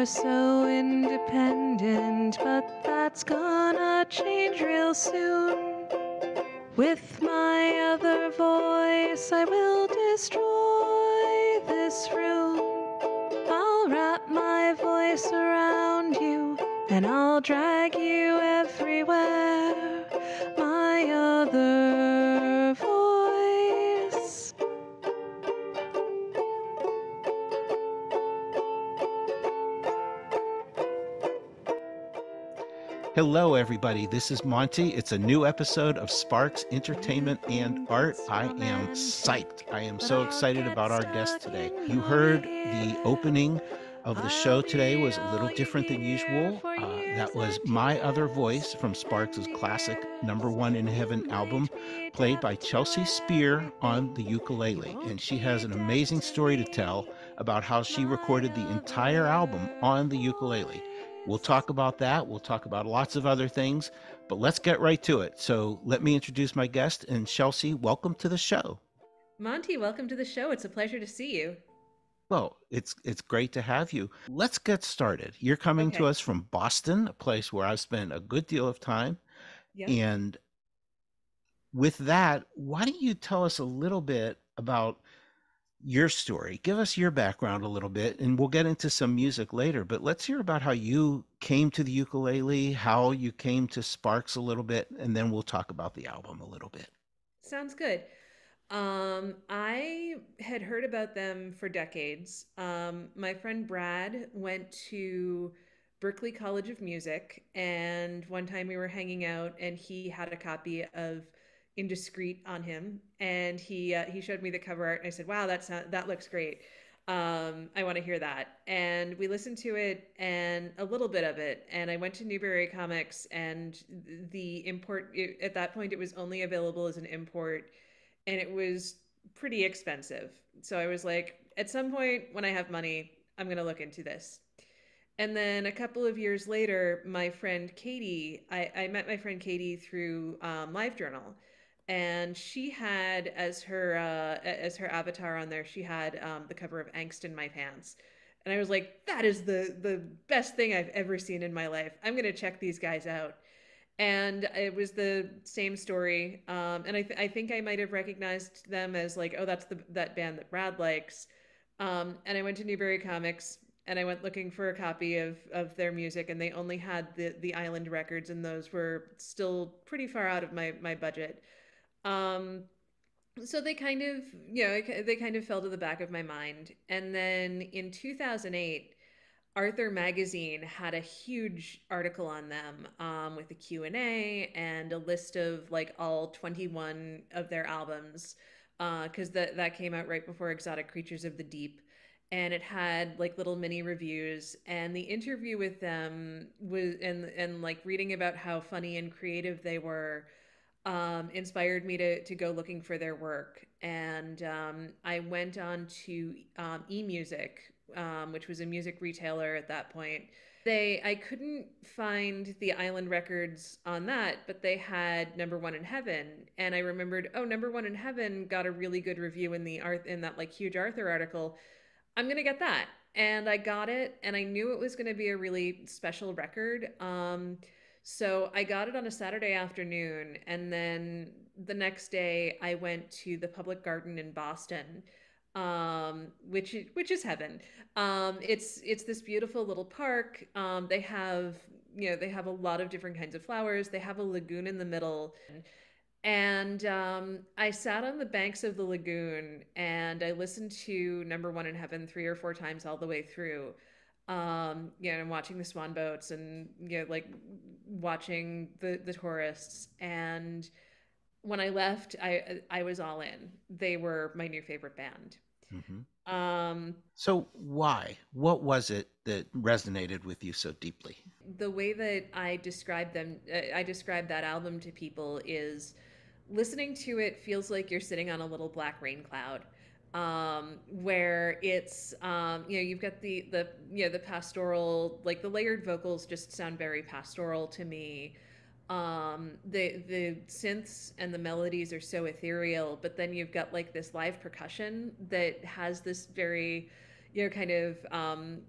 you're so independent, but that's gonna change real soon. With my other voice, I will destroy this room. I'll wrap my voice around you, and I'll drag you everywhere. My other voice. Hello, everybody. This is Monty. It's a new episode of Sparks Entertainment and Art. I am psyched. I am so excited about our guest today. You heard the opening of the show today was a little different than usual. That was My Other Voice from Sparks' classic Number One in Heaven album, played by Chelsea Spear on the ukulele. And she has an amazing story to tell about how she recorded the entire album on the ukulele. We'll talk about that. We'll talk about lots of other things, but let's get right to it. So let me introduce my guest, and Chelsea, welcome to the show. Monty, welcome to the show. It's a pleasure to see you. Well, it's great to have you. Let's get started. You're coming to Okay. us from Boston, a place where I've spent a good deal of time. Yep. And with that, why don't you tell us a little bit about your story? Give us your background a little bit, and we'll get into some music later. But let's hear about how you came to the ukulele, how you came to Sparks a little bit, and then we'll talk about the album a little bit. Sounds good. I had heard about them for decades. My friend Brad went to Berklee College of Music, and one time we were hanging out, and he had a copy of Indiscreet on him, and he showed me the cover art, and I said, "Wow, that looks great. I want to hear that." And we listened to it and a little bit of it, and I went to Newberry Comics, and the import at that point it was only available as an import, and it was pretty expensive. So I was like, at some point when I have money, I'm going to look into this. And then a couple of years later, my friend Katie, I met my friend Katie through LiveJournal, and she had as her avatar on there, she had the cover of Angst in My Pants, and I was like, that is the best thing I've ever seen in my life. I'm gonna check these guys out. And it was the same story, and I think I might have recognized them as like, oh, that's that band that Brad likes. And I went to Newberry Comics, and I went looking for a copy of their music, and they only had the Island records, and those were still pretty far out of my budget. Um, so they kind of, they kind of fell to the back of my mind. And then in 2008, Arthur Magazine had a huge article on them, with a Q&A and a list of like all 21 of their albums, because that came out right before Exotic Creatures of the Deep. And it had like little mini reviews, and the interview with them was, and like reading about how funny and creative they were, inspired me to go looking for their work. And I went on to eMusic, which was a music retailer at that point. I couldn't find the Island records on that, but they had Number One in Heaven, and I remembered, oh, Number One in Heaven got a really good review in the art in that like huge Arthur article. I'm gonna get that. And I got it, and I knew it was gonna be a really special record. So I got it on a Saturday afternoon, and then the next day I went to the Public Garden in Boston, which is heaven. It's this beautiful little park. They have, they have a lot of different kinds of flowers. They have a lagoon in the middle. And I sat on the banks of the lagoon, and I listened to Number One in Heaven 3 or 4 times all the way through. And watching the swan boats, and like watching the tourists. And when I left, I was all in. They were my new favorite band. Mhm. Um, So why? What was it that resonated with you so deeply? the way that I describe that album to people is listening to it feels like you're sitting on a little black rain cloud, where it's, you've got the pastoral, like the layered vocals just sound very pastoral to me. The synths and the melodies are so ethereal, but then you've got like this live percussion that has this very, kind of,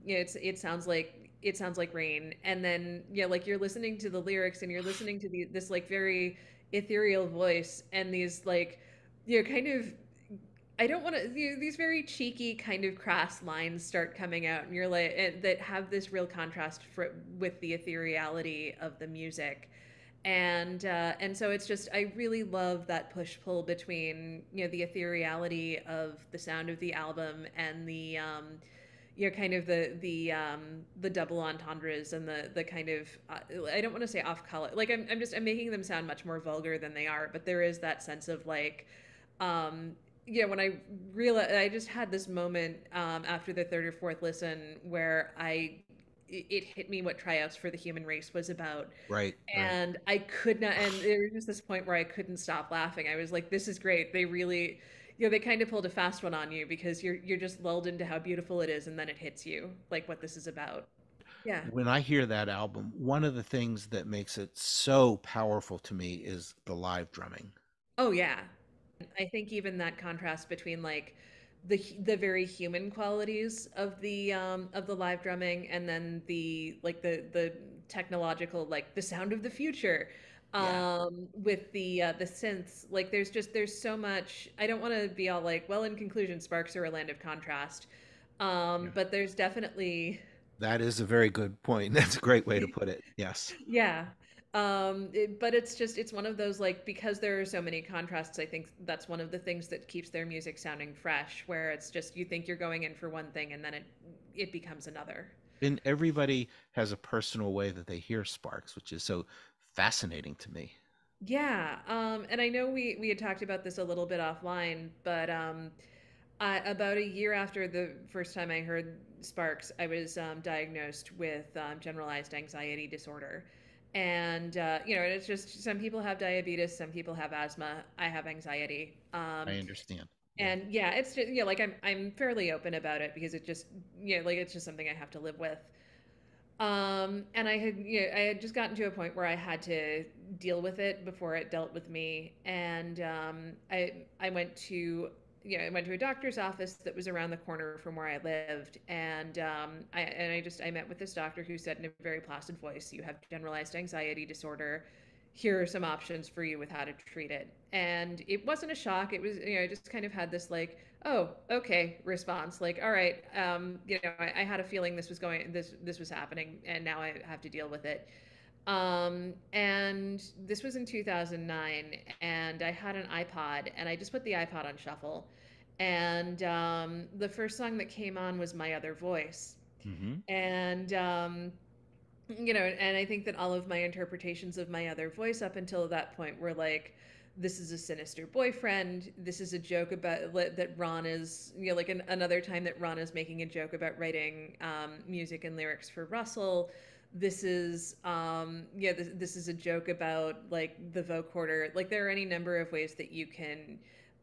it sounds like It Sounds Like Rain, and then yeah, like you're listening to the lyrics and you're listening to this like very ethereal voice and these like kind of I don't want to these very cheeky kind of crass lines start coming out, and you're like that have this real contrast with the ethereality of the music. And so it's just I really love that push pull between the ethereality of the sound of the album and the kind of the double entendres and the kind of I don't want to say off color, like I'm making them sound much more vulgar than they are, but there is that sense of like um when I realized I just had this moment after the third or fourth listen where it hit me what Tryouts for the Human Race was about. Right, right. And I could not, and there was just this point where I couldn't stop laughing. I was like, this is great. They really, they kind of pulled a fast one on you because you're just lulled into how beautiful it is, and then it hits you like what this is about. Yeah. When I hear that album, one of the things that makes it so powerful to me is the live drumming. Oh yeah. I think even that contrast between like the very human qualities of the live drumming, and then the technological, like the sound of the future Yeah, with the synths. Like there's so much. I don't want to be all like, well, in conclusion, Sparks are a land of contrast. yeah. But there's definitely That is a very good point. That's a great way to put it. Yes. yeah. But it's just it's one of those, like, because there are so many contrasts, I think that's one of the things that keeps their music sounding fresh, where it's just you think you're going in for one thing and then it becomes another. And everybody has a personal way that they hear Sparks, which is so fascinating to me. Yeah, and I know we had talked about this a little bit offline, but about a year after the first time I heard Sparks, I was diagnosed with generalized anxiety disorder. And, it's just some people have diabetes, some people have asthma. I have anxiety. I understand. Yeah. And yeah, it's just, like I'm fairly open about it because it just, like it's just something I have to live with. And I had just gotten to a point where I had to deal with it before it dealt with me. And I went to, I went to a doctor's office that was around the corner from where I lived. And I met with this doctor who said in a very placid voice, "You have generalized anxiety disorder. Here are some options for you with how to treat it." And it wasn't a shock. It was, I just kind of had this like, oh, okay response. Like, all right, I had a feeling this was happening, and now I have to deal with it. And this was in 2009, and I had an iPod, and I just put the iPod on shuffle. And the first song that came on was My Other Voice. Hmm. And and I think that all of my interpretations of My Other Voice up until that point were like, this is a sinister boyfriend. This is a joke about that Ron is, like another time that Ron is making a joke about writing music and lyrics for Russell. This is, this is a joke about like the vocoder. Like there are any number of ways that you can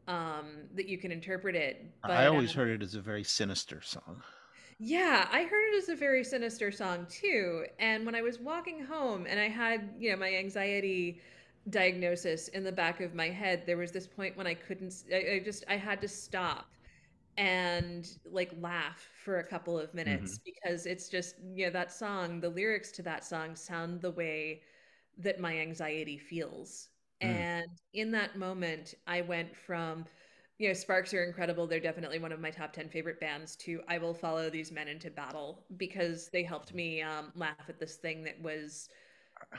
interpret it. I But always heard it as a very sinister song. yeah, I heard it as a very sinister song too. And when I was walking home and I had, my anxiety diagnosis in the back of my head, there was this point when I couldn't, I had to stop and like laugh for a couple of Hmm. minutes because it's just, that song, the lyrics to that song sound the way that my anxiety feels. Mm. And in that moment, I went from, Sparks are incredible. They're definitely one of my top 10 favorite bands, to I will follow these men into battle because they helped me laugh at this thing that was,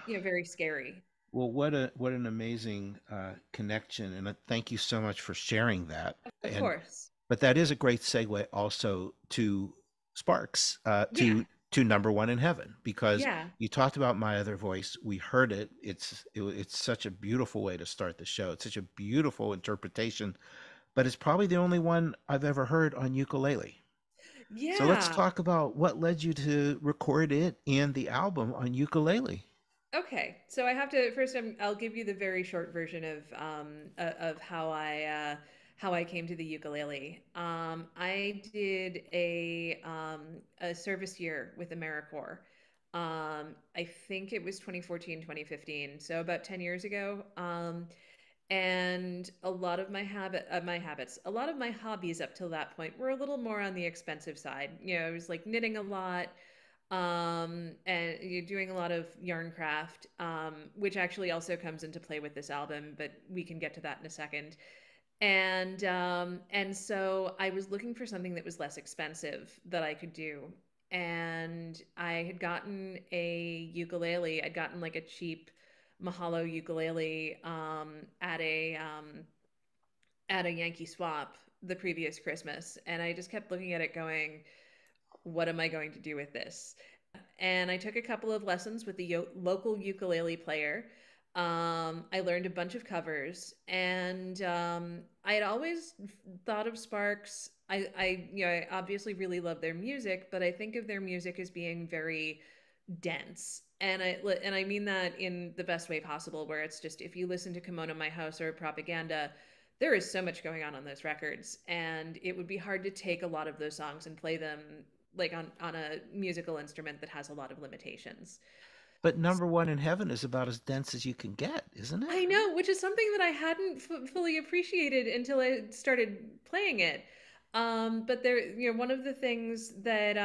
very scary. Well, what an amazing connection, and thank you so much for sharing that. Of And course. but that is a great segue also to Sparks, Yeah. to Number One in Heaven, because Yeah. you talked about My Other Voice. We heard it. It's such a beautiful way to start the show. It's such a beautiful interpretation, but it's probably the only one I've ever heard on ukulele. So let's Yeah. talk about what led you to record it and the album on ukulele. Okay, so I have to first. I'll give you the very short version of how I came to the ukulele. I did a service year with AmeriCorps. I think it was 2014, 2015, so about 10 years ago. And a lot of my habits, a lot of my hobbies up till that point were a little more on the expensive side. I was like knitting a lot. and you're doing a lot of yarn craft, which actually also comes into play with this album, but we can get to that in a second. And so I was looking for something that was less expensive that I could do. And I had gotten a ukulele. I'd gotten like a cheap Mahalo ukulele at a Yankee Swap the previous Christmas, and I just kept looking at it going, what am I going to do with this? And I took a couple of lessons with the local ukulele player. I learned a bunch of covers, and I had always thought of Sparks. I obviously really love their music, but I think of their music as being very dense. And I mean that in the best way possible, where it's just if you listen to Kimono My House or Propaganda, there is so much going on those records, and it would be hard to take a lot of those songs and play them like on a musical instrument that has a lot of limitations. But Number One in Heaven is about as dense as you can get, isn't it? I know, which is something that I hadn't fully appreciated until I started playing it. But there, one of the things that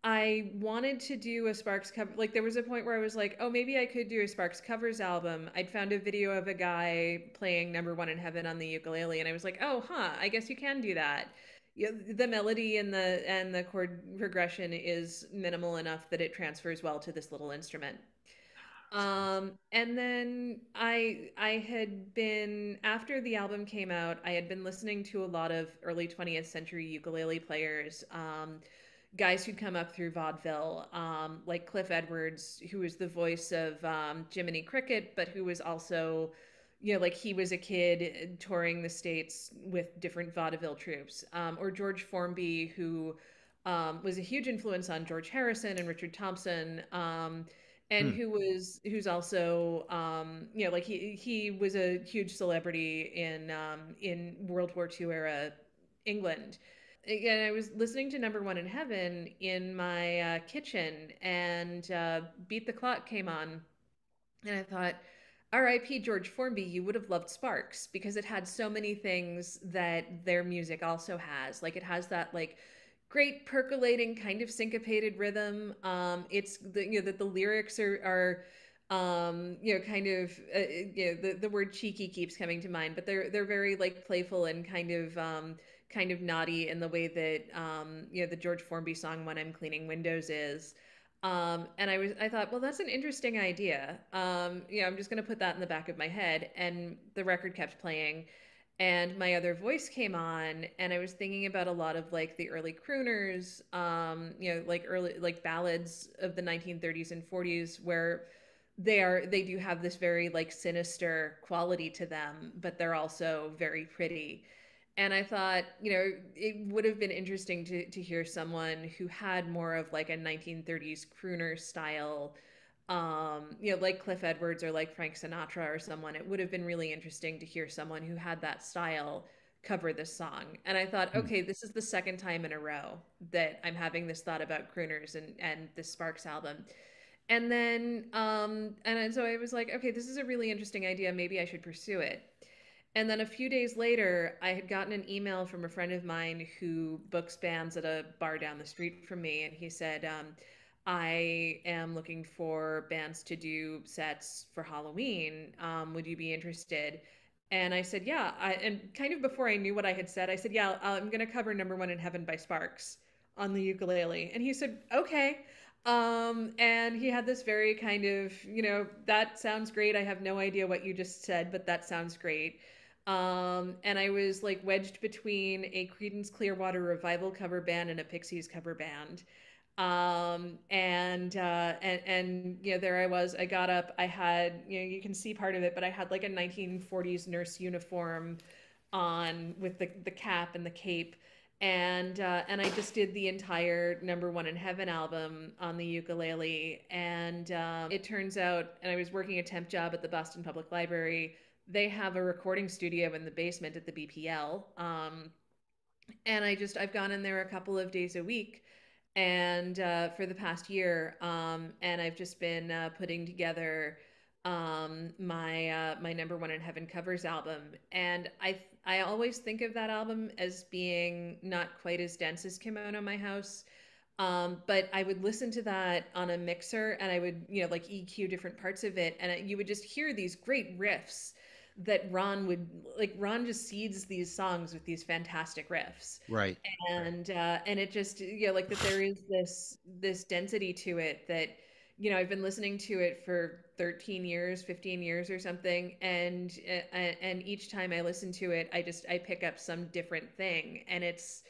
I wanted to do a Sparks cover. Like there was a point where I was like, oh, maybe I could do a Sparks covers album. I'd found a video of a guy playing Number One in Heaven on the ukulele, and I was like, oh, huh, I guess you can do that. The melody and the chord progression is minimal enough that it transfers well to this little instrument. And then I had been after the album came out, I had been listening to a lot of early 20th century ukulele players, guys who'd come up through vaudeville, like Cliff Edwards, who was the voice of Jiminy Cricket, but who was also, like he was a kid touring the States with different vaudeville troupes, or George Formby, who was a huge influence on George Harrison and Richard Thompson. And Hmm. who's also like he was a huge celebrity in World War II era England. Again, I was listening to Number One in Heaven in my kitchen, and Beat the Clock came on, and I thought, R.I.P. George Formby, you would have loved Sparks because it had so many things that their music also has. Like it has that like great percolating kind of syncopated rhythm. It's that the lyrics are kind of the word cheeky keeps coming to mind, but they're very like playful and kind of naughty in the way that the George Formby song "When I'm Cleaning Windows" is. And I thought, well, that's an interesting idea. I'm just going to put that in the back of my head. And the record kept playing, and my other voice came on, and I was thinking about a lot of like the early crooners, like early like ballads of the 1930s and 40s, where they do have this very like sinister quality to them, but they're also very pretty. And I thought, it would have been interesting to hear someone who had more of like a 1930s crooner style, like Cliff Edwards or like Frank Sinatra or someone. It would have been really interesting to hear someone who had that style cover this song. And I thought, Hmm. okay, this is the second time in a row that I'm having this thought about crooners and this Sparks album. And so I was like, okay, this is a really interesting idea. Maybe I should pursue it. And then a few days later, I had gotten an email from a friend of mine who books bands at a bar down the street from me. And he said, I am looking for bands to do sets for Halloween. Would you be interested? And I said, yeah. And kind of before I knew what I had said, I said, yeah, I'm going to cover Number One in Heaven by Sparks on the ukulele. And he said, okay. And he had this very kind of, that sounds great. I have no idea what you just said, but that sounds great. And I was like wedged between a Creedence Clearwater Revival cover band and a Pixies cover band. And there I was. I got up. I had, you can see part of it, but I had like a 1940s nurse uniform on with the cap and the cape. And I just did the entire Number One in Heaven album on the ukulele. And it turns out, and I was working a temp job at the Boston Public Library. They have a recording studio in the basement at the BPL. And I've gone in there a couple of days a week, and for the past year, and I've just been putting together my number one in heaven covers album, and I always think of that album as being not quite as dense as Kimono My House. But I would listen to that on a mixer, and I would, like EQ different parts of it, and you would just hear these great riffs that Ron just seeds these songs with these fantastic riffs. Right. And it just, like that there is this density to it that, I've been listening to it for 13 years, 15 years or something, and each time I listen to it, I pick up some different thing, and it's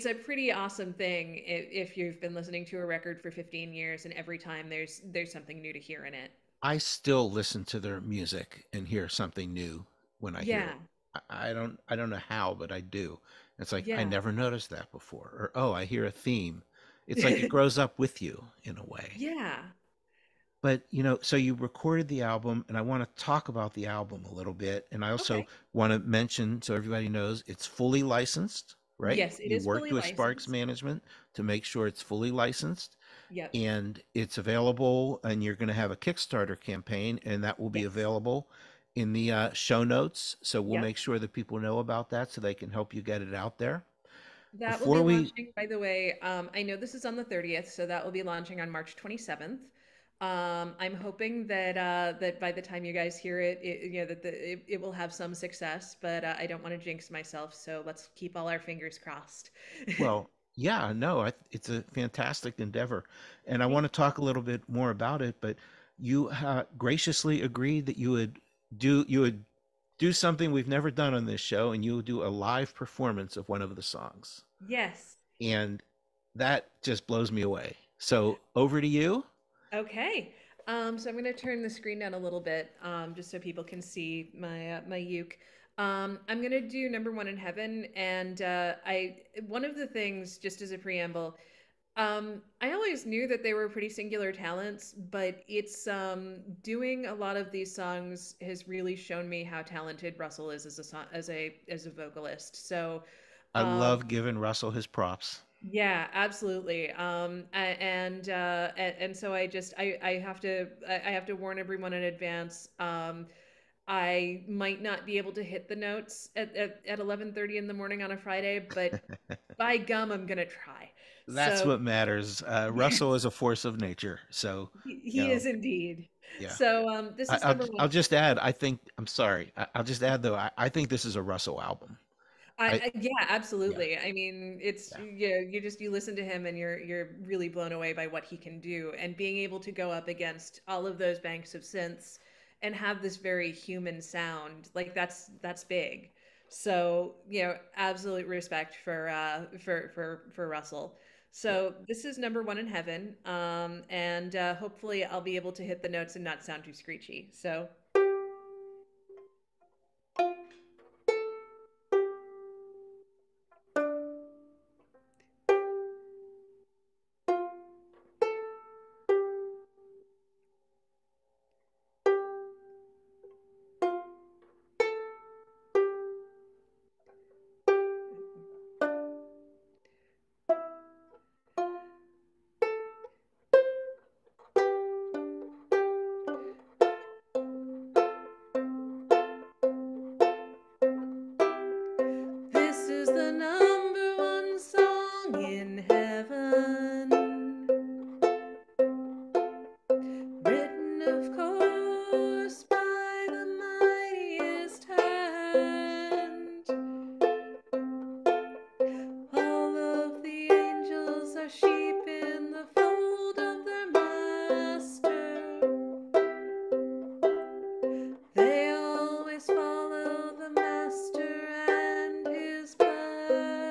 a pretty awesome thing if you've been listening to a record for 15 years and every time there's something new to hear in it. I still listen to their music and hear something new when I hear Yeah. it. I don't know how, but I do. It's like I Yeah. never noticed that before. Or oh, I hear a theme. It's like it grows up with you in a way. Yeah. But so you recorded the album, and I want to talk about the album a little bit. And I also Okay. want to mention, so everybody knows, it's fully licensed, right? Yes, it You is worked fully with Sparks licensed. Management to make sure it's fully licensed, Yep. and it's available. And you're going to have a Kickstarter campaign, and that will be Yes. available in the show notes. So we'll Yep. make sure that people know about that so they can help you get it out there. That will be Before we launching, by the way. I know this is on the 30th, so that will be launching on March 27th. I'm hoping that by the time you guys hear it, it will have some success, but I don't want to jinx myself, so let's keep all our fingers crossed. Well, yeah, no, it's a fantastic endeavor, and I want Thank to talk a little bit more about it. But you graciously agreed that you would do something we've never done on this show, and you would do a live performance of one of the songs, Yes. and that just blows me away. So over to you. Okay. So I'm going to turn the screen down a little bit, just so people can see my uke. I'm going to do number one in heaven, and I one of the things, just as a preamble, I always knew that they were pretty singular talents, but it's doing a lot of these songs has really shown me how talented Russell is as a vocalist. So I love um, giving Russell his props. yeah, absolutely. And so I have to warn everyone in advance. I might not be able to hit the notes at 11:30 in the morning on a Friday, but by gum, I'm gonna try. That's So what matters. Russell yes, is a force of nature, so you he know, is indeed. yeah. So this I, is I'll number one. I'll just add. I think I'm sorry. I'll just add though. I think this is a Russell album. I Yeah, Yeah, absolutely. I mean, it's yeah. you listen to him and you're really blown away by what he can do, and being able to go up against all of those banks of synths and have this very human sound, like that's big. So, absolute respect for Russell. Yeah. So this is number one in heaven, and hopefully I'll be able to hit the notes and not sound too screechy. So this is the number one song in heaven, written, of course, by the mightiest hand. All of the angels are sheep in the fold of their master. They always follow the master and his plan.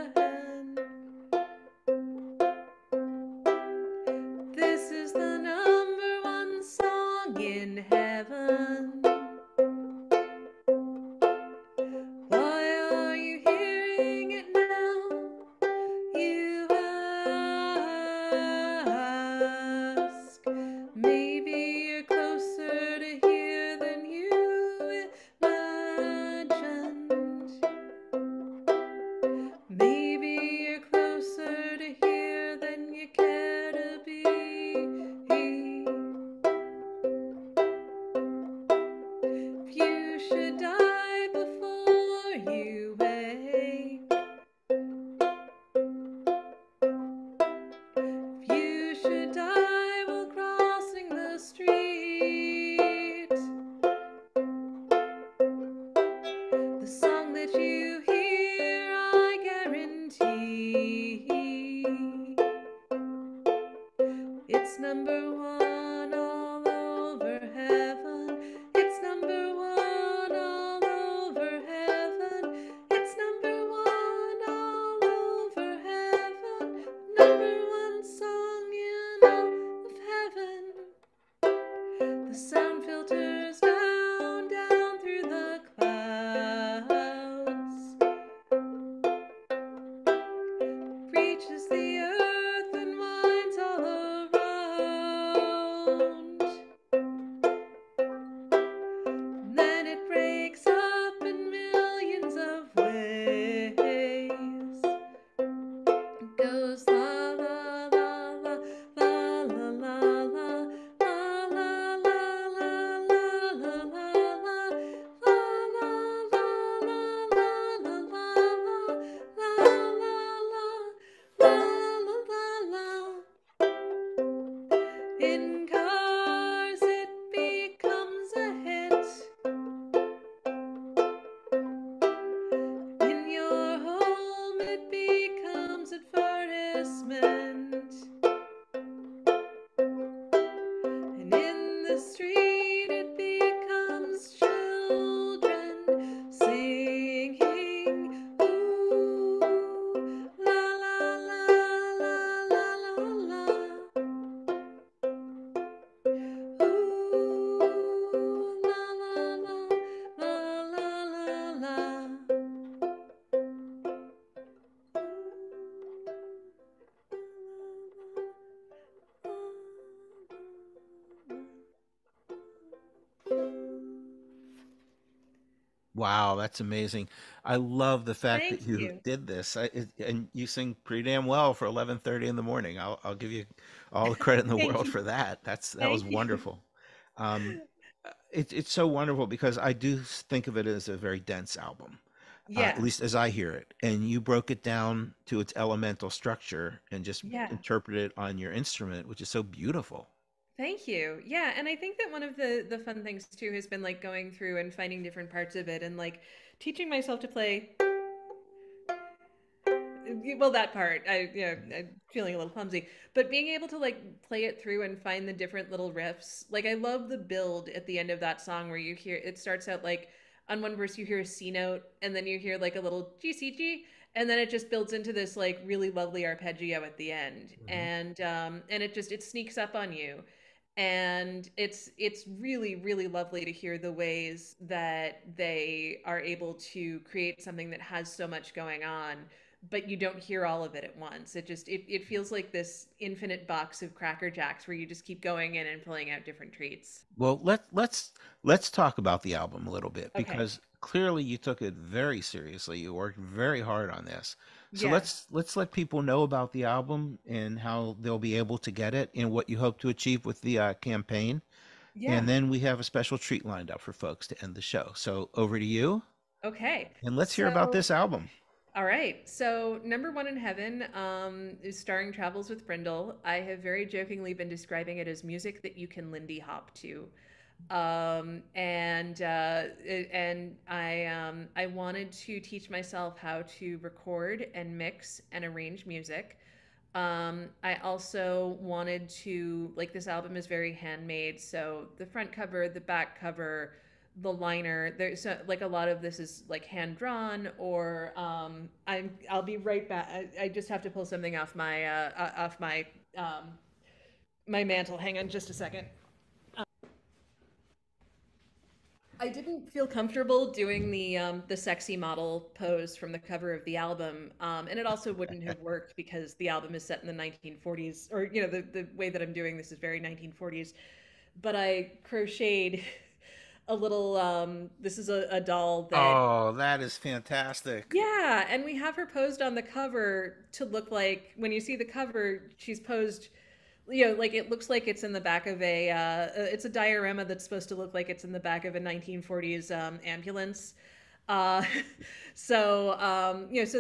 Wow, that's amazing. I love the fact that Thank you you. did this. And you sing pretty damn well for 11:30 in the morning. I'll give you all the credit in the Thank world you. for that. That was Thank you. wonderful. Um, it's so wonderful because I do think of it as a very dense album, at Yeah. least as I hear it. And you broke it down to its elemental structure and just Yeah. interpreted it on your instrument, which is so beautiful. Thank you. Yeah, and I think that one of the fun things too has been like going through and finding different parts of it and like teaching myself to play well that part I'm feeling a little clumsy, but being able to like play it through and find the different little riffs. Like I love the build at the end of that song where you hear it starts out like on one verse you hear a C note and then you hear like a little GCG and then it just builds into this like really lovely arpeggio at the end, Mhm. and it sneaks up on you, and it's really really lovely to hear the ways that they are able to create something that has so much going on, but you don't hear all of it at once. It feels like this infinite box of Cracker Jacks where you just keep going in and pulling out different treats. Well, let's talk about the album a little bit Okay. because clearly you took it very seriously. You worked very hard on this. So Yeah. let's let people know about the album and how they'll be able to get it and what you hope to achieve with the campaign. And Yeah. then we have a special treat lined up for folks to end the show. So over to you, Okay. and let's hear about So, this album. all right. So, Number One in Heaven is starring Travels with Brindle. I have very jokingly been describing it as music that you can Lindy Hop to. And I wanted to teach myself how to record and mix and arrange music. I also wanted to, like, this album is very handmade, so the front cover, the back cover, the liner, there's like a lot of this is like hand drawn, or I'll be right back. I just have to pull something off my mantle. Hang on just a second. I didn't feel comfortable doing the sexy model pose from the cover of the album, and it also wouldn't have worked because the album is set in the 1940s, or the way that I'm doing this is very 1940s. But I crocheted a little. This is a doll that, Oh, that is fantastic. yeah, and we have her posed on the cover to look like, when you see the cover, she's posed, like it looks like it's in the back of it's a diorama that's supposed to look like it's in the back of a 1940s ambulance. Uh, so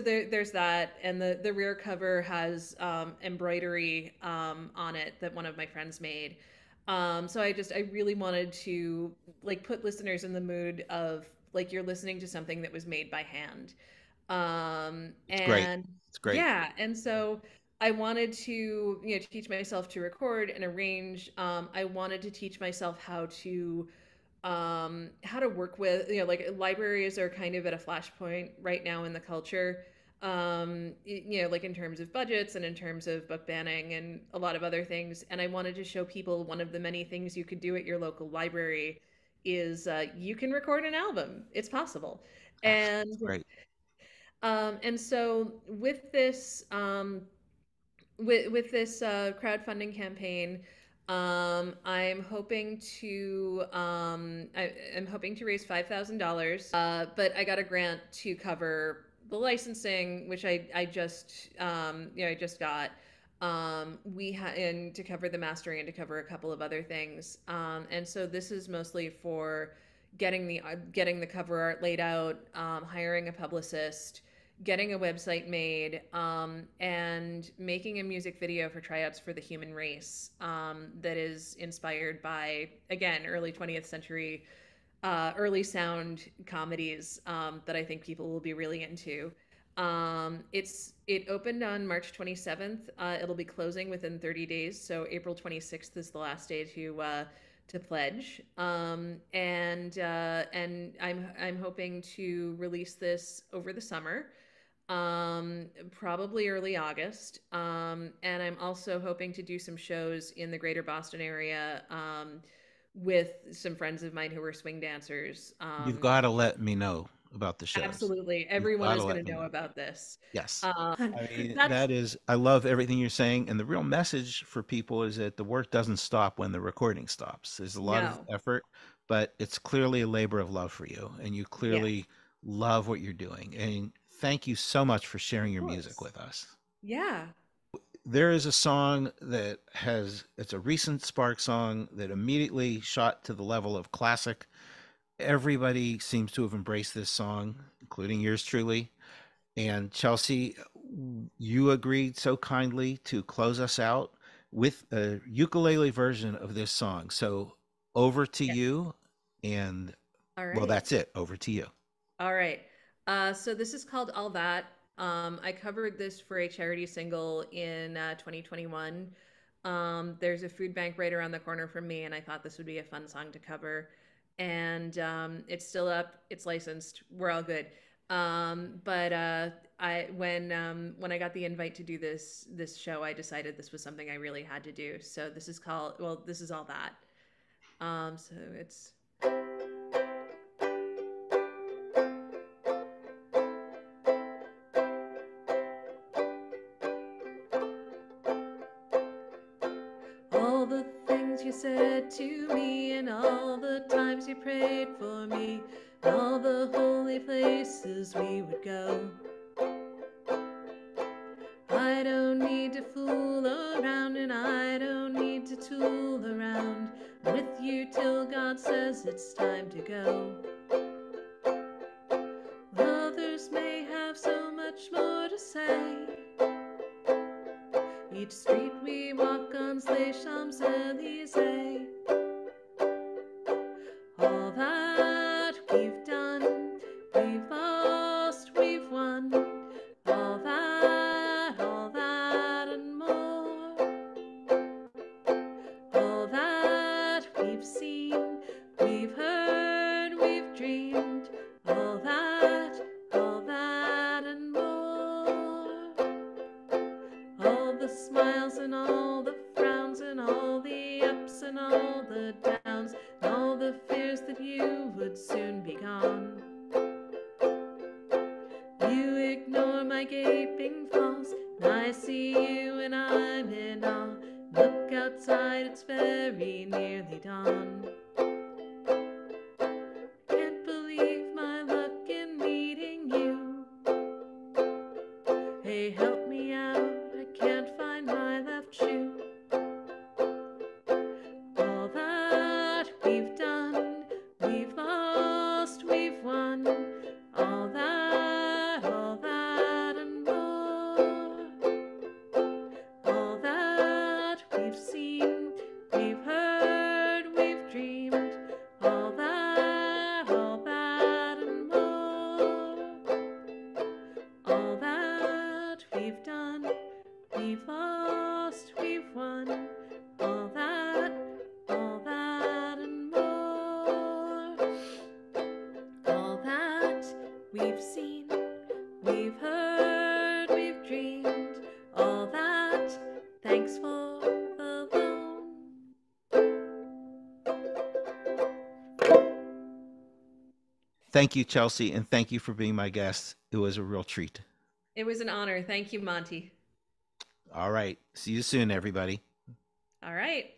there's that, and the rear cover has embroidery on it that one of my friends made. So I really wanted to like put listeners in the mood of like you're listening to something that was made by hand. It's great. And It's great. yeah, and so I wanted to, teach myself to record and arrange. I wanted to teach myself how to work with, like libraries are kind of at a flashpoint right now in the culture. Like in terms of budgets and in terms of book banning and a lot of other things. And I wanted to show people one of the many things you could do at your local library is you can record an album. It's possible. Ah, it's And great. so with this crowdfunding campaign, I'm hoping to raise $5,000. But I got a grant to cover the licensing, which I just got. And to cover the mastering and to cover a couple of other things. And so this is mostly for getting the cover art laid out, hiring a publicist, getting a website made, and making a music video for Tryouts for the Human Race, that is inspired by, again, early 20th century, early sound comedies, that I think people will be really into. It opened on March 27th. It'll be closing within 30 days, so April 26th is the last day to pledge. And I'm hoping to release this over the summer, probably early August. And I'm also hoping to do some shows in the greater Boston area, with some friends of mine who are swing dancers. You've got to let me know. about the shows. Absolutely. You've Everyone got to is going let to me know know. about this. Yes. I mean, That's that is, I love everything you're saying. And the real message for people is that the work doesn't stop when the recording stops. There's a lot of no. effort, but it's clearly a labor of love for you. And you Yes, clearly love what you're doing. And thank you so much for sharing of your music course. with us. Yeah. There is a song that has, it's a recent Spark song that immediately shot to the level of classic. Everybody seems to have embraced this song, including yours truly. And Chelsea, you agreed so kindly to close us out with a ukulele version of this song. So over to Yes. you. And All well, right. that's it. Over to you. All right. So this is called All That. I covered this for a charity single in 2021. There's a food bank right around the corner from me, and I thought this would be a fun song to cover. And it's still up. It's licensed. We're all good. But I when I got the invite to do this show, I decided this was something I really had to do. So this is called well, this is All That. So it's all the things you said to me, and all the times you prayed for me, all the holy places we would go. I don't need to fool around, and I don't need to tool around. I'm with you till God says it's time to go. Others may have so much more to say. Each street we walk on's Les Champs-Élysées. All that we've done, we've lost, we've won. All that and more. All that we've seen, we've heard, we've dreamed. All that and more. All the smiles and all the frowns and all the ups and all the downs and all the fears that you would soon be gone. You ignore my gaping flaws, and I see you and I'm in awe. Look outside, it's very nearly dawn. Can't believe my luck in meeting you. Hey, help me out, I can't find my left shoe. All that we've done, we've lost, we've won. All that and more. All that we've seen, we've heard, we've dreamed. All that and more. All that we've done, we've lost, we've won. All that and more. All that we've seen, we've heard, we've dreamed. All that, thanks for the loan. Thank you, Chelsea. And thank you for being my guest. It was a real treat. It was an honor. Thank you, Monty. All right. See you soon, everybody. All right.